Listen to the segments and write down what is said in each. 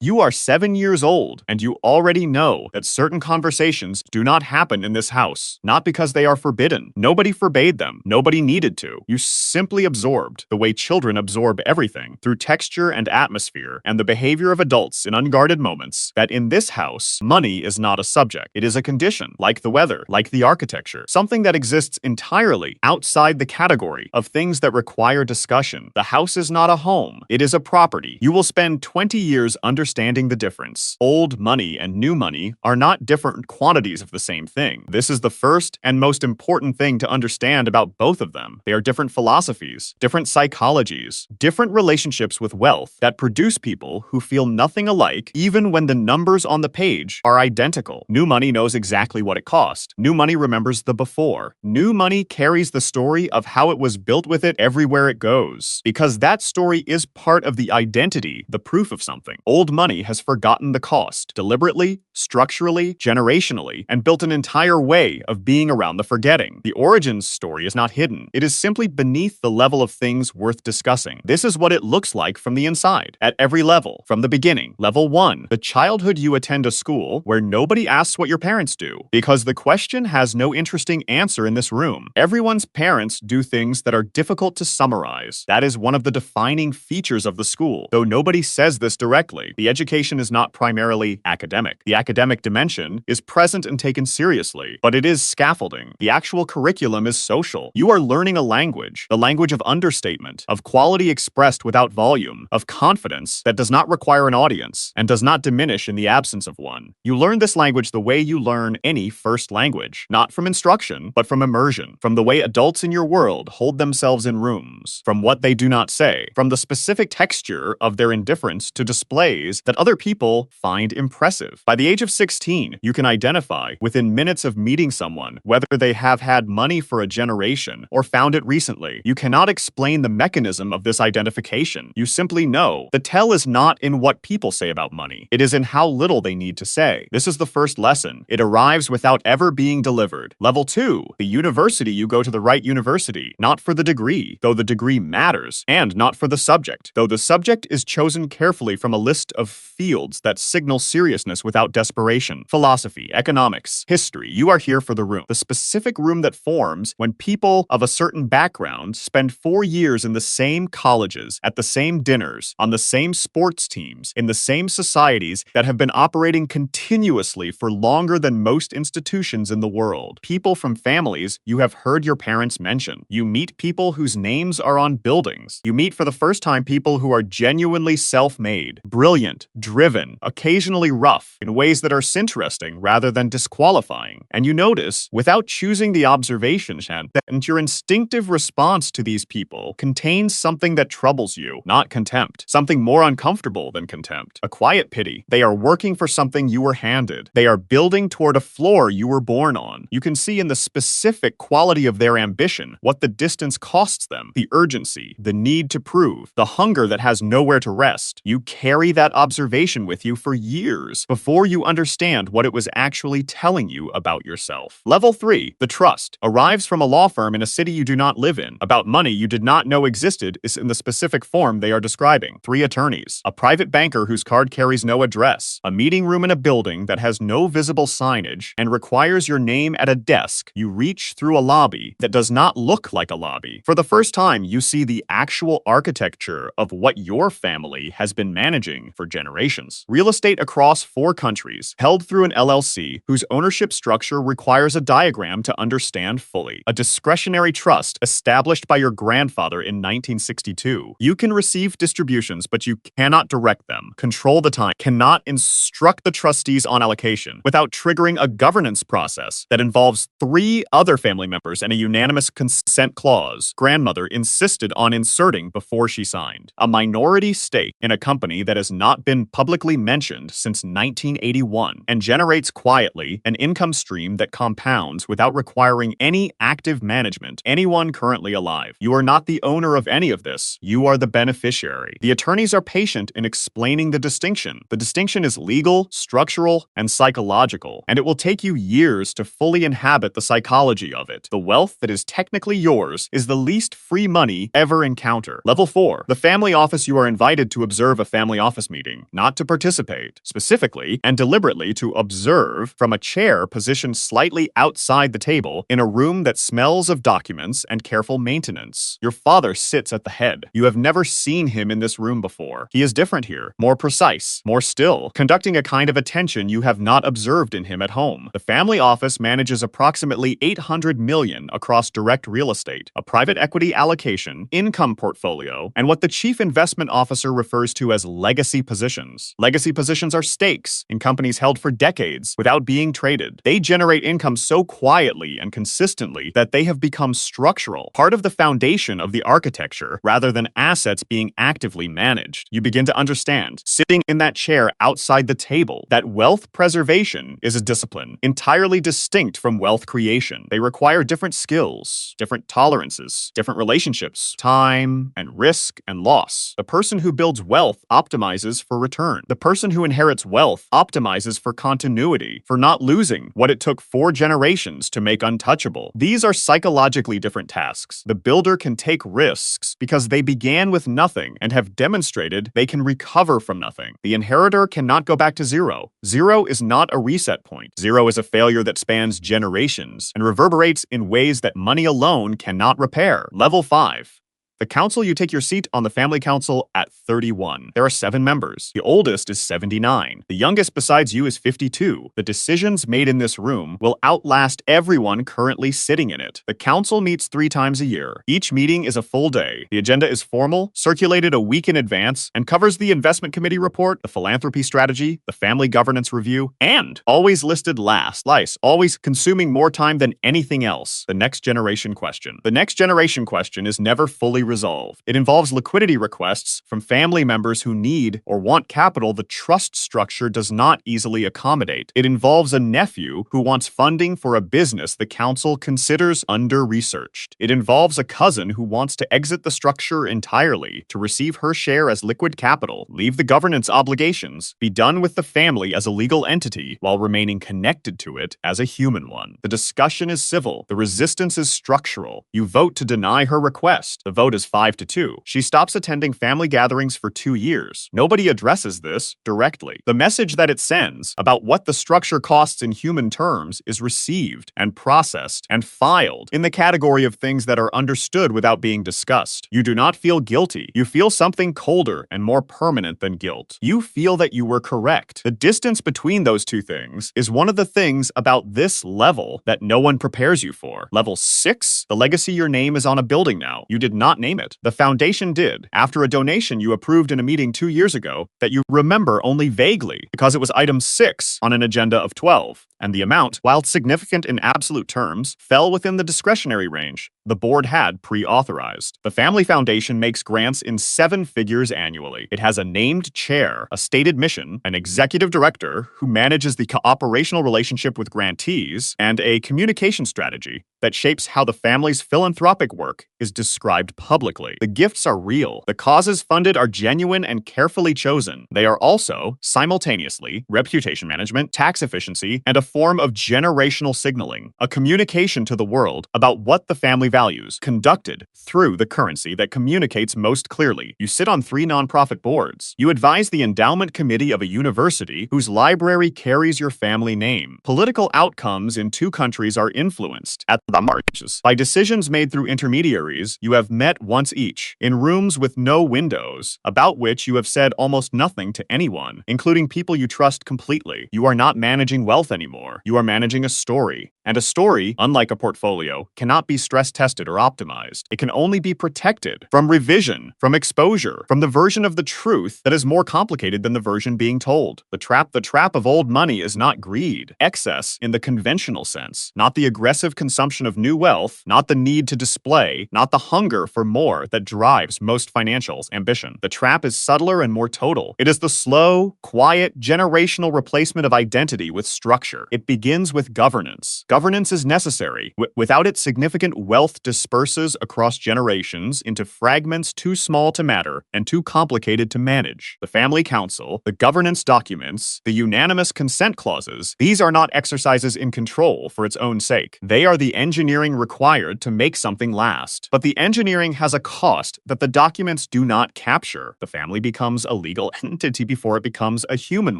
You are 7 years old, and you already know that certain conversations do not happen in this house, not because they are forbidden. Nobody forbade them. Nobody needed to. You simply absorbed the way children absorb everything through texture and atmosphere and the behavior of adults in unguarded moments that in this house, money is not a subject. It is a condition, like the weather, like the architecture, something that exists entirely outside the category of things that require discussion. The house is not a home. It is a property. You will spend 20 years understanding the difference. Old money and new money are not different quantities of the same thing. This is the first and most important thing to understand about both of them. They are different philosophies, different psychologies, different relationships with wealth that produce people who feel nothing alike even when the numbers on the page are identical. New money knows exactly what it cost. New money remembers the before. New money carries the story of how it was built with it everywhere it goes. Because that story is part of the identity, the proof of something. Old money has forgotten the cost, deliberately, structurally, generationally, and built an entire way of being around the forgetting. The origins story is not hidden. It is simply beneath the level of things worth discussing. This is what it looks like from the inside, at every level, from the beginning. Level 1, the childhood you attend a school where nobody asks what your parents do, because the question has no interesting answer in this room. Everyone's parents do things that are difficult to summarize. That is one of the defining features of the school. Though nobody says this directly, the education is not primarily academic. The academic dimension is present and taken seriously, but it is scaffolding. The actual curriculum is social. You are learning a language, the language of understatement, of quality expressed without volume, of confidence that does not require an audience and does not diminish in the absence of one. You learn this language the way you learn any first language, not from instruction, but from immersion, from the way adults in your world hold themselves in rooms, from what they do not say, from the specific texture of their indifference to displays that other people find impressive. By the age of 16, you can identify within minutes of meeting someone whether they have had money for a generation or found it recently. You cannot explain the mechanism of this identification. You simply know. The tell is not in what people say about money. It is in how little they need to say. This is the first lesson. It arrives without ever being delivered. Level 2, the university you go to the right university, not for the degree, though the degree matters, and not for the subject, though the subject is chosen carefully from a list of fields that signal seriousness without desperation. Philosophy, economics, history, you are here for the room. The specific room that forms when people of a certain background spend 4 years in the same colleges, at the same dinners, on the same sports teams, in the same societies that have been operating continuously for longer than most institutions in the world. People from families you have heard your parents mention. You meet people whose names are on buildings. You meet for the first time people who are genuinely self-made, brilliant, driven, occasionally rough, in ways that are interesting rather than disqualifying. And you notice, without choosing the observation, that your instinctive response to these people contains something that troubles you, not contempt. Something more uncomfortable than contempt. A quiet pity. They are working for something you were handed. They are building toward a floor you were born on. You can see in the specific quality of their ambition what the distance costs them, the urgency, the need to prove, the hunger that has nowhere to rest. You carry that observation with you for years before you understand what it was actually telling you about yourself. Level 3, the trust, arrives from a law firm in a city you do not live in, about money you did not know existed is in the specific form they are describing. 3 attorneys, a private banker whose card carries no address, a meeting room in a building that has no visible signage and requires your name at a desk. You reach through a lobby that does not look like a lobby. For the first time, you see the actual architecture of what your family has been managing for generations. Real estate across 4 countries, held through an LLC whose ownership structure requires a diagram to understand fully. A discretionary trust established by your grandfather in 1962. You can receive distributions, but you cannot direct them, control the time, cannot instruct the trustees on allocation without triggering a governance process that involves 3 other family members and a unanimous consent clause. Grandmother insisted on inserting before she signed. A minority stake in a company that has not been publicly mentioned since 1981 and generates quietly an income stream that compounds without requiring any active management, anyone currently alive. You are not the owner of any of this. You are the beneficiary. The attorneys are patient in explaining the distinction. The distinction is legal, structural, and psychological, and it will take you years to fully inhabit the psychology of it. The wealth that is technically yours is the least free money ever encounter. Level 4, the family office. You are invited to observe a family office meeting. speculating, not to participate, specifically and deliberately to observe from a chair positioned slightly outside the table in a room that smells of documents and careful maintenance. Your father sits at the head. You have never seen him in this room before. He is different here, more precise, more still, conducting a kind of attention you have not observed in him at home. The family office manages approximately $800 million across direct real estate, a private equity allocation, income portfolio, and what the chief investment officer refers to as legacy positions. Legacy positions are stakes in companies held for decades without being traded. They generate income so quietly and consistently that they have become structural, part of the foundation of the architecture, rather than assets being actively managed. You begin to understand, sitting in that chair outside the table, that wealth preservation is a discipline entirely distinct from wealth creation. They require different skills, different tolerances, different relationships, time and risk and loss. The person who builds wealth optimizes for return. The person who inherits wealth optimizes for continuity, for not losing what it took 4 generations to make untouchable. These are psychologically different tasks. The builder can take risks because they began with nothing and have demonstrated they can recover from nothing. The inheritor cannot go back to zero. Zero is not a reset point. Zero is a failure that spans generations and reverberates in ways that money alone cannot repair. Level 5. The council, you take your seat on the family council at 31. There are 7 members. The oldest is 79. The youngest besides you is 52. The decisions made in this room will outlast everyone currently sitting in it. The council meets 3 times a year. Each meeting is a full day. The agenda is formal, circulated a week in advance, and covers the investment committee report, the philanthropy strategy, the family governance review, and always listed last, always consuming more time than anything else, the next generation question. The next generation question is never fully resolved. It involves liquidity requests from family members who need or want capital the trust structure does not easily accommodate. It involves a nephew who wants funding for a business the council considers under-researched. It involves a cousin who wants to exit the structure entirely to receive her share as liquid capital, leave the governance obligations, be done with the family as a legal entity while remaining connected to it as a human one. The discussion is civil. The resistance is structural. You vote to deny her request. The vote is 5-2. She stops attending family gatherings for 2 years. Nobody addresses this directly. The message that it sends about what the structure costs in human terms is received and processed and filed in the category of things that are understood without being discussed. You do not feel guilty. You feel something colder and more permanent than guilt. You feel that you were correct. The distance between those 2 things is one of the things about this level that no one prepares you for. Level 6, the legacy your name is on a building now. You did not name it. The foundation did, after a donation you approved in a meeting 2 years ago that you remember only vaguely because it was item 6 on an agenda of 12, and the amount, while significant in absolute terms, fell within the discretionary range the board had pre-authorized. The Family Foundation makes grants in 7 figures annually. It has a named chair, a stated mission, an executive director who manages the operational relationship with grantees, and a communication strategy that shapes how the family's philanthropic work is described publicly. The gifts are real. The causes funded are genuine and carefully chosen. They are also, simultaneously, reputation management, tax efficiency, and a form of generational signaling, a communication to the world about what the family values, conducted through the currency that communicates most clearly. You sit on 3 nonprofit boards. You advise the endowment committee of a university whose library carries your family name. Political outcomes in 2 countries are influenced at the margins by decisions made through intermediaries you have met once each, in rooms with no windows, about which you have said almost nothing to anyone, including people you trust completely. You are not managing wealth anymore. You are managing a story. And a story, unlike a portfolio, cannot be stress-tested or optimized. It can only be protected from revision, from exposure, from the version of the truth that is more complicated than the version being told. The trap of old money is not greed, excess in the conventional sense, not the aggressive consumption of new wealth, not the need to display, not the hunger for more that drives most financials' ambition. The trap is subtler and more total. It is the slow, quiet, generational replacement of identity with structure. It begins with governance. Governance is necessary. Without it, significant wealth disperses across generations into fragments too small to matter and too complicated to manage. The family council, the governance documents, the unanimous consent clauses, these are not exercises in control for its own sake. They are the engineering required to make something last. But the engineering has a cost that the documents do not capture. The family becomes a legal entity before it becomes a human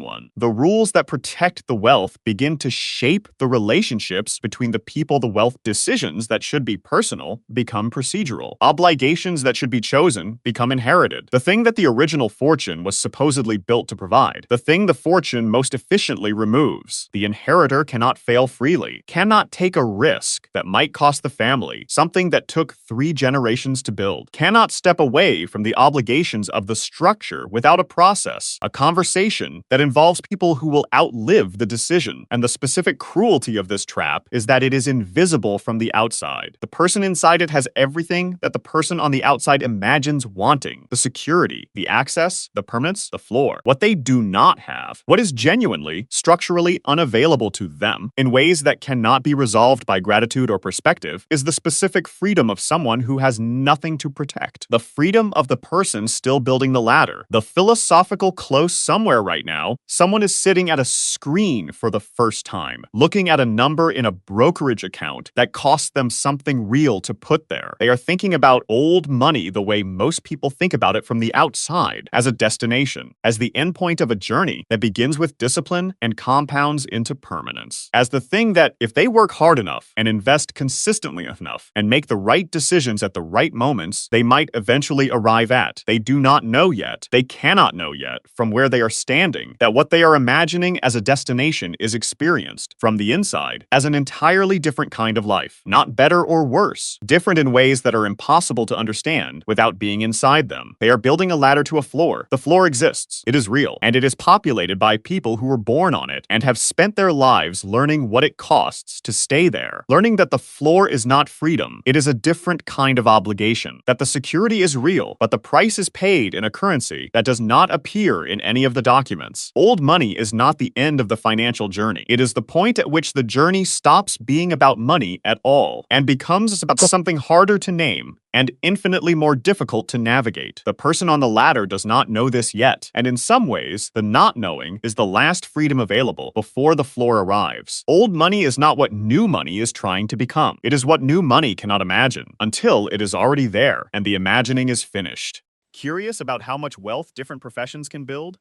one. The rules that protect the wealth begin to shape the relationships between the people. The wealth decisions that should be personal become procedural. Obligations that should be chosen become inherited. The thing that the original fortune was supposedly built to provide. The thing the fortune most efficiently removes. The inheritor cannot fail freely, cannot take a risk that might cost the family something that took 3 generations to build, cannot step away from the obligations of the structure without a process, a conversation that involves people who will outlive the decision. And the specific cruelty of this trap is that it is invisible from the outside. The person inside it has everything that the person on the outside imagines wanting: the security, the access, the permanence, the floor. What they do not have, what is genuinely, structurally unavailable to them in ways that cannot be resolved by gratitude or perspective, is the specific freedom of someone who has nothing to protect. The freedom of the person still building the ladder. The philosophical close somewhere right now, someone is sitting at a screen for the first time, looking at a number in a brokerage account that costs them something real to put there. They are thinking about old money the way most people think about it from the outside, as a destination, as the endpoint of a journey that begins with discipline and compounds into permanence, as the thing that, if they work hard enough and invest consistently enough and make the right decisions at the right moments, they might eventually arrive at. They do not know yet, they cannot know yet, from where they are standing, that what they are imagining as a destination is experienced from the inside as an entirely different kind of life. Not better or worse, different in ways that are impossible to understand without being inside them. They are building a ladder to a floor. The floor exists, it is real, and it is populated by people who were born on it and have spent their lives learning what it costs to stay there, learning that the floor is not freedom, it is a different kind of obligation, that the security is real, but the price is paid in a currency that does not appear in any of the documents. Old money is not the end of the financial journey. It is the point at which the journey stops being about money at all and becomes about something harder to name and infinitely more difficult to navigate. The person on the ladder does not know this yet, and in some ways, the not knowing is the last freedom available before the floor arrives. Old money is not what new money is trying to become. It is what new money cannot imagine, until it is already there and the imagining is finished. Curious about how much wealth different professions can build?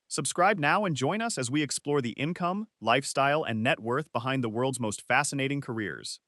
Subscribe now and join us as we explore the income, lifestyle, and net worth behind the world's most fascinating careers.